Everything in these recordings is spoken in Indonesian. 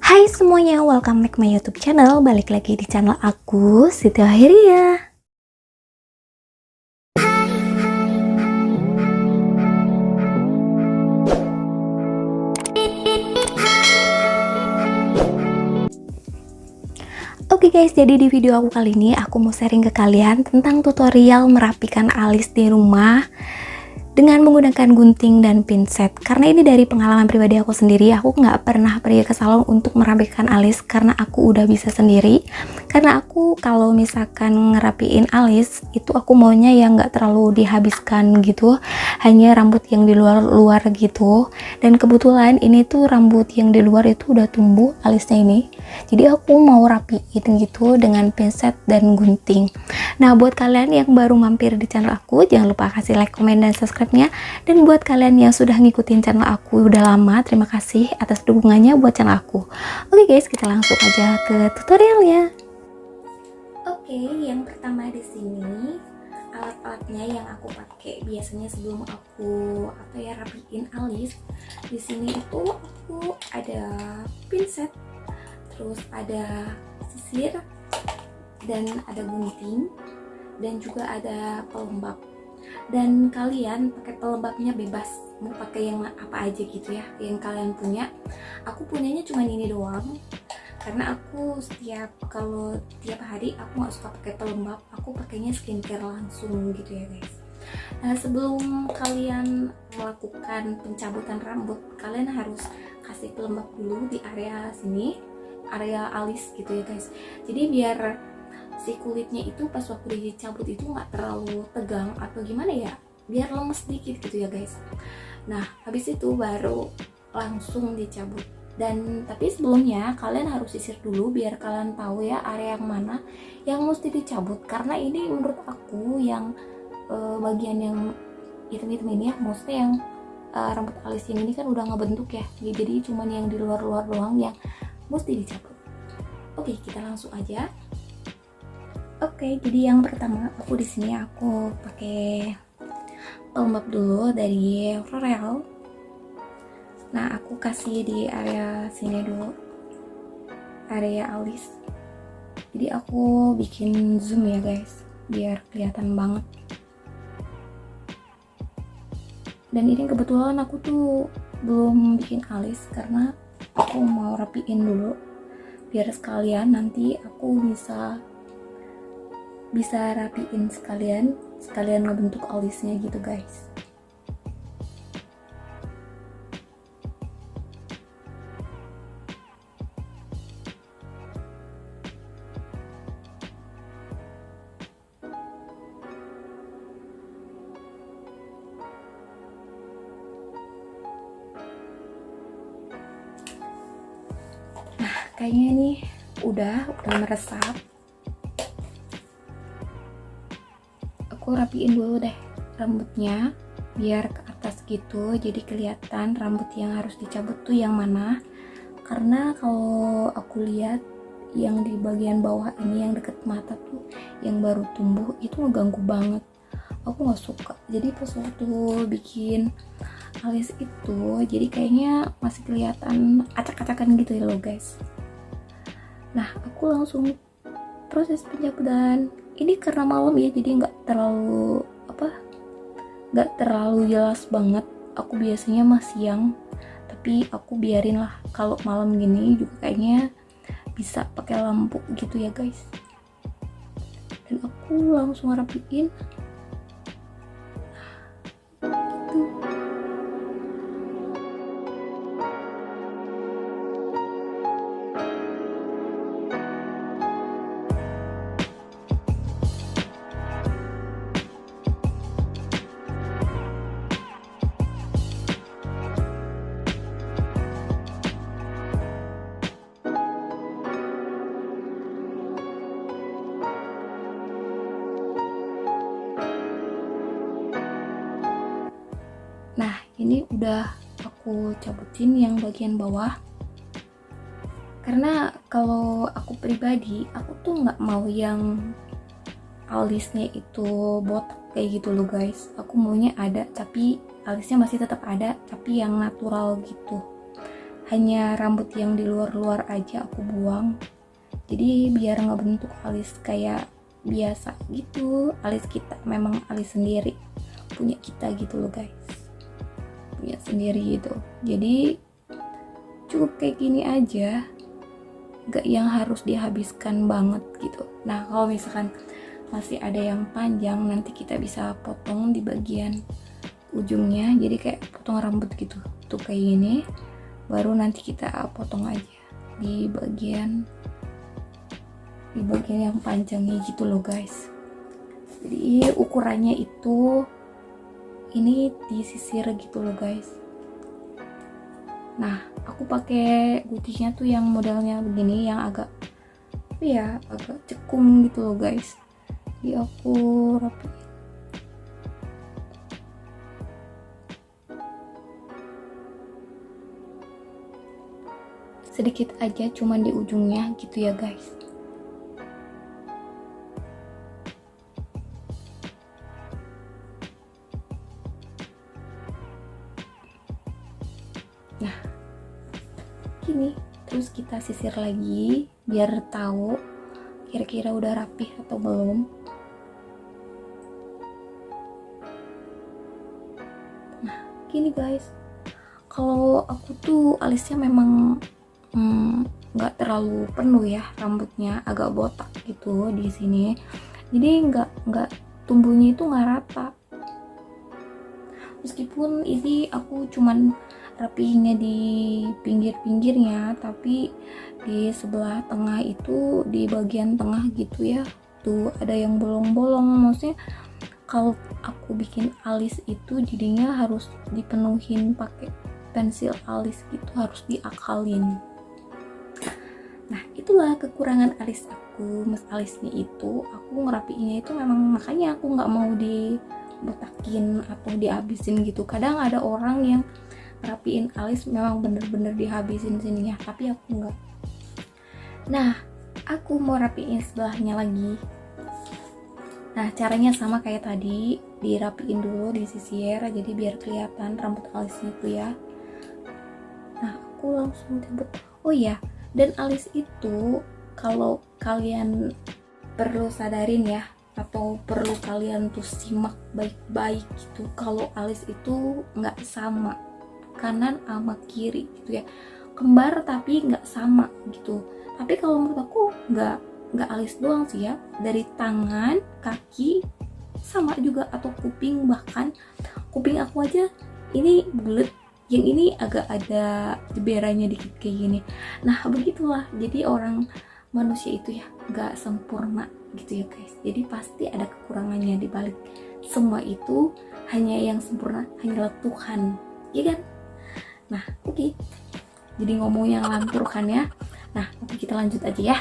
Hai semuanya, welcome back my YouTube channel. Balik lagi di channel aku, Siti Ahiria. Oke guys, jadi di video aku kali ini aku mau sharing ke kalian tentang tutorial merapikan alis di rumah dengan menggunakan gunting dan pinset. Karena ini dari pengalaman pribadi aku sendiri, aku nggak pernah pergi ke salon untuk merapikan alis karena aku udah bisa sendiri. Karena aku kalau misalkan ngerapiin alis itu aku maunya yang nggak terlalu dihabiskan gitu, hanya rambut yang di luar gitu. Dan kebetulan ini tuh rambut yang di luar itu udah tumbuh alisnya ini, jadi aku mau rapiin gitu dengan pinset dan gunting. Nah, buat kalian yang baru mampir di channel aku, jangan lupa kasih like, komen, dan subscribe-nya. Dan buat kalian yang sudah ngikutin channel aku udah lama, terima kasih atas dukungannya buat channel aku. Oke guys, kita langsung aja ke tutorialnya. Oke, yang pertama di sini alat-alatnya yang aku pakai biasanya sebelum aku rapiin alis. Di sini itu aku ada pinset, terus ada sisir, dan ada gunting, dan juga ada pelembab. Dan kalian pakai pelembabnya bebas, mau pakai yang apa aja gitu ya, yang kalian punya. Aku punyanya cuma ini doang, karena aku kalau tiap hari aku nggak suka pakai pelembab, aku pakainya skincare langsung gitu ya guys. Nah, sebelum kalian melakukan pencabutan rambut, kalian harus kasih pelembab dulu di area sini, area alis gitu ya guys. Jadi biar si kulitnya itu pas waktu dicabut itu nggak terlalu tegang atau gimana ya, biar lemes dikit gitu ya guys. Nah, habis itu baru langsung dicabut. Dan tapi sebelumnya kalian harus sisir dulu biar kalian tahu ya area yang mana yang mesti dicabut, karena ini menurut aku yang bagian yang hitam-hitam ini ya, maksudnya yang rambut alis yang ini kan udah ngebentuk ya, jadi cuman yang di luar-luar doang yang mesti dicabut. Oke, kita langsung aja. Oke, jadi yang pertama aku di sini aku pakai pelembab dulu dari L'Oreal. Nah, aku kasih di area sini dulu, area alis. Jadi aku bikin zoom ya guys, biar kelihatan banget. Dan ini kebetulan aku tuh belum bikin alis karena aku mau rapiin dulu, biar sekalian nanti aku bisa rapiin sekalian ngebentuk alisnya gitu guys. Nah, kayaknya ini udah meresap. Aku rapiin dulu deh rambutnya biar ke atas gitu, jadi kelihatan rambut yang harus dicabut tuh yang mana. Karena kalau aku lihat yang di bagian bawah ini yang deket mata tuh yang baru tumbuh itu ngeganggu banget, aku nggak suka. Jadi pas waktu bikin alis itu jadi kayaknya masih kelihatan acak-acakan gitu ya loh guys. Nah, aku langsung proses pencabutan. Ini karena malam ya, jadi nggak terlalu jelas banget. Aku biasanya mah siang, tapi aku biarin lah, kalau malam gini juga kayaknya bisa pakai lampu gitu ya guys. Dan aku langsung rapiin gitu. Nah, ini udah aku cabutin yang bagian bawah, karena kalau aku pribadi aku tuh nggak mau yang alisnya itu botak kayak gitu loh guys. Aku maunya ada tapi alisnya masih tetap ada, tapi yang natural gitu. hanya rambut yang di luar-luar aja aku buang, jadi biar nggak bentuk alis kayak biasa gitu. Alis kita memang alis sendiri punya kita gitu loh guys, punya sendiri gitu. Jadi cukup kayak gini aja, gak yang harus dihabiskan banget gitu. Nah kalau misalkan masih ada yang panjang, nanti kita bisa potong di bagian ujungnya, jadi kayak potong rambut gitu tuh kayak gini. Baru nanti kita potong aja di bagian yang panjangnya gitu loh guys. Jadi ukurannya itu ini disisir gitu loh guys. Nah aku pakai guntingnya tuh yang modelnya begini, yang agak agak cekung gitu loh guys. Jadi aku rapiin sedikit aja, cuman di ujungnya gitu ya guys. Nah gini, terus kita sisir lagi biar tahu kira-kira udah rapih atau belum. Nah gini guys, kalau aku tuh alisnya memang nggak terlalu penuh ya, rambutnya agak botak gitu di sini, jadi nggak tumbuhnya itu nggak rata. Meskipun ini aku cuman rapihinnya di pinggir-pinggirnya, tapi di sebelah tengah itu, di bagian tengah gitu ya, tuh ada yang bolong-bolong. Maksudnya kalau aku bikin alis itu jadinya harus dipenuhin pakai pensil alis gitu, harus diakalin. Nah itulah kekurangan alis aku. Mas alisnya itu aku ngerapiinnya itu memang, makanya aku nggak mau dibotakin atau dihabisin gitu. Kadang ada orang yang ngerapiin alis memang bener-bener dihabisin sininya, tapi aku nggak. Nah aku mau rapiin sebelahnya lagi. Nah caranya sama kayak tadi, dirapiin dulu, disisir jadi biar kelihatan rambut alisnya itu ya. Nah aku langsung cabut. Oh iya, dan alis itu kalau kalian perlu sadarin ya, atau perlu kalian tuh simak baik-baik gitu, kalau alis itu nggak sama kanan sama kiri gitu ya, kembar tapi nggak sama gitu. Tapi kalau menurut aku nggak alis doang sih ya, dari tangan, kaki sama juga, atau kuping. Bahkan kuping aku aja ini bulat, yang ini agak ada jeberannya dikit kayak gini. Nah begitulah, jadi orang manusia itu ya gak sempurna gitu ya guys, jadi pasti ada kekurangannya. Di balik semua itu hanya yang sempurna hanyalah Tuhan, ya kan? Nah oke, jadi ngomong yang lantur kan ya. Nah oke, kita lanjut aja ya.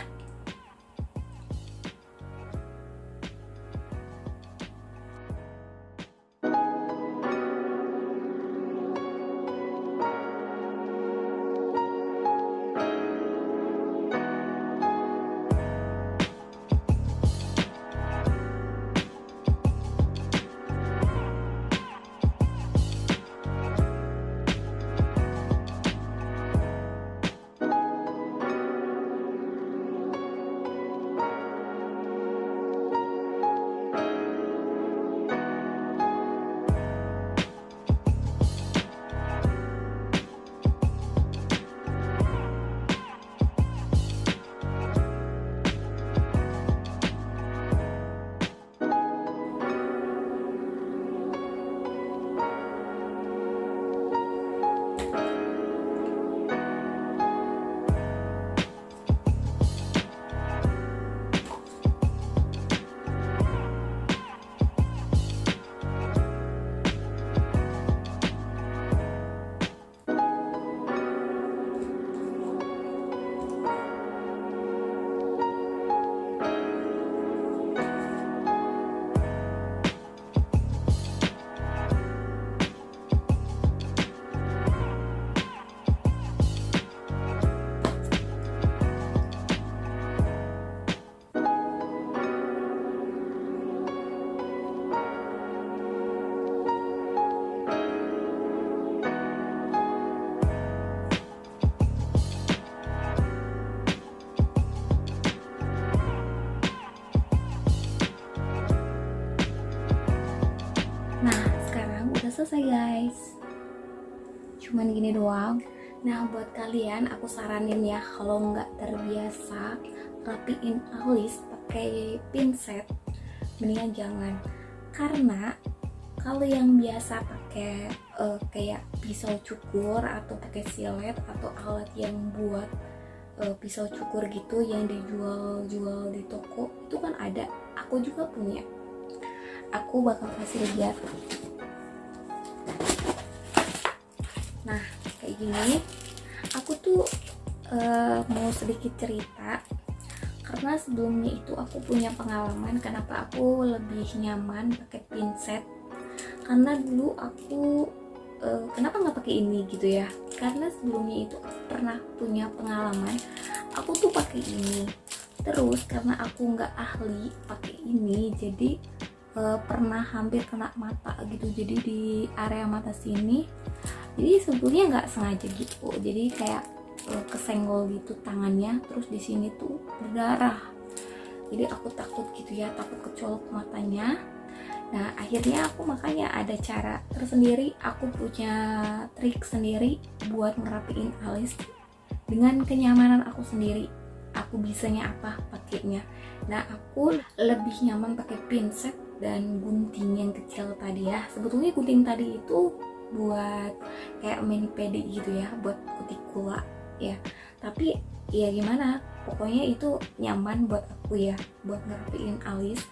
selesai guys. Cuman gini doang. Nah buat kalian aku saranin ya, kalau nggak terbiasa rapiin alis pakai pinset, mendingan jangan. Karena kalau yang biasa pakai kayak pisau cukur atau pakai silet atau alat yang buat pisau cukur gitu yang dijual di toko, itu kan ada, aku juga punya. Aku bakal kasih lihat. Nah kayak gini, aku tuh mau sedikit cerita karena sebelumnya itu aku punya pengalaman kenapa aku lebih nyaman pakai pinset. Karena dulu aku kenapa nggak pakai ini gitu ya, karena sebelumnya itu aku pernah punya pengalaman aku tuh pakai ini, terus karena aku nggak ahli pakai ini jadi pernah hampir kena mata gitu, jadi di area mata sini. Jadi sebetulnya nggak sengaja gitu, jadi kayak kesenggol gitu tangannya, terus di sini tuh berdarah. Jadi aku takut gitu ya, takut kecolok matanya. Nah akhirnya aku makanya ada cara tersendiri, aku punya trik sendiri buat ngerapiin alis dengan kenyamanan aku sendiri. Aku bisanya apa pakainya. Nah aku lebih nyaman pakai pinset dan gunting yang kecil tadi ya. Sebetulnya gunting tadi itu buat kayak mani pedi gitu ya, buat kutikula ya. Tapi ya gimana, pokoknya itu nyaman buat aku ya, buat ngerapiin alis.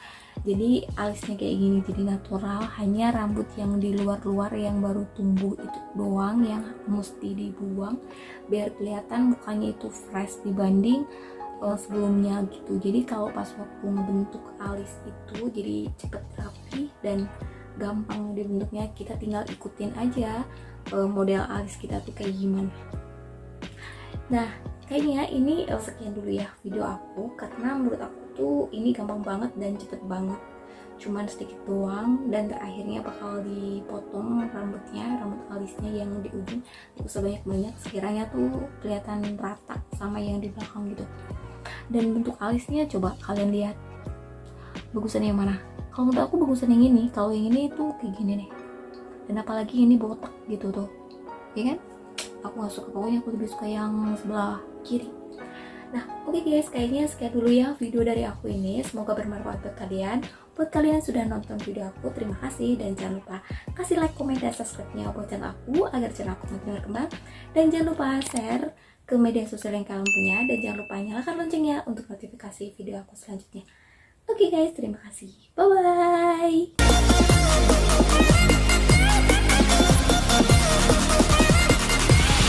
Jadi alisnya kayak gini, jadi natural. Hanya rambut yang di luar-luar yang baru tumbuh itu doang yang mesti dibuang biar kelihatan mukanya itu fresh dibanding sebelumnya gitu. Jadi kalau pas waktu ngebentuk alis itu jadi cepet rapi dan gampang dibentuknya. Kita tinggal ikutin aja model alis kita tuh kayak gimana. Nah kayaknya ini sekian dulu ya video aku, karena menurut aku tuh ini gampang banget dan cepet banget, cuman sedikit doang. Dan terakhirnya bakal dipotong rambut alisnya yang di ujung, gak usah banyak-banyak, sekiranya tuh kelihatan rata sama yang di belakang gitu. Dan bentuk alisnya coba kalian lihat bagusan yang mana. Kalau menurut aku bagusan yang ini. Kalau yang ini tuh kayak gini nih, dan apalagi ini botak gitu tuh, ya kan? Aku gak suka, pokoknya aku lebih suka yang sebelah kiri. Nah oke guys, kayaknya sekian dulu ya video dari aku ini. Semoga bermanfaat buat kalian. Buat kalian yang sudah nonton video aku, terima kasih. Dan jangan lupa kasih like, komen, dan subscribe-nya buat channel aku agar channel aku makin berkembang. Dan jangan lupa share ke media sosial yang kalian punya. Dan jangan lupa nyalakan loncengnya untuk notifikasi video aku selanjutnya. Oke guys, terima kasih. Bye-bye.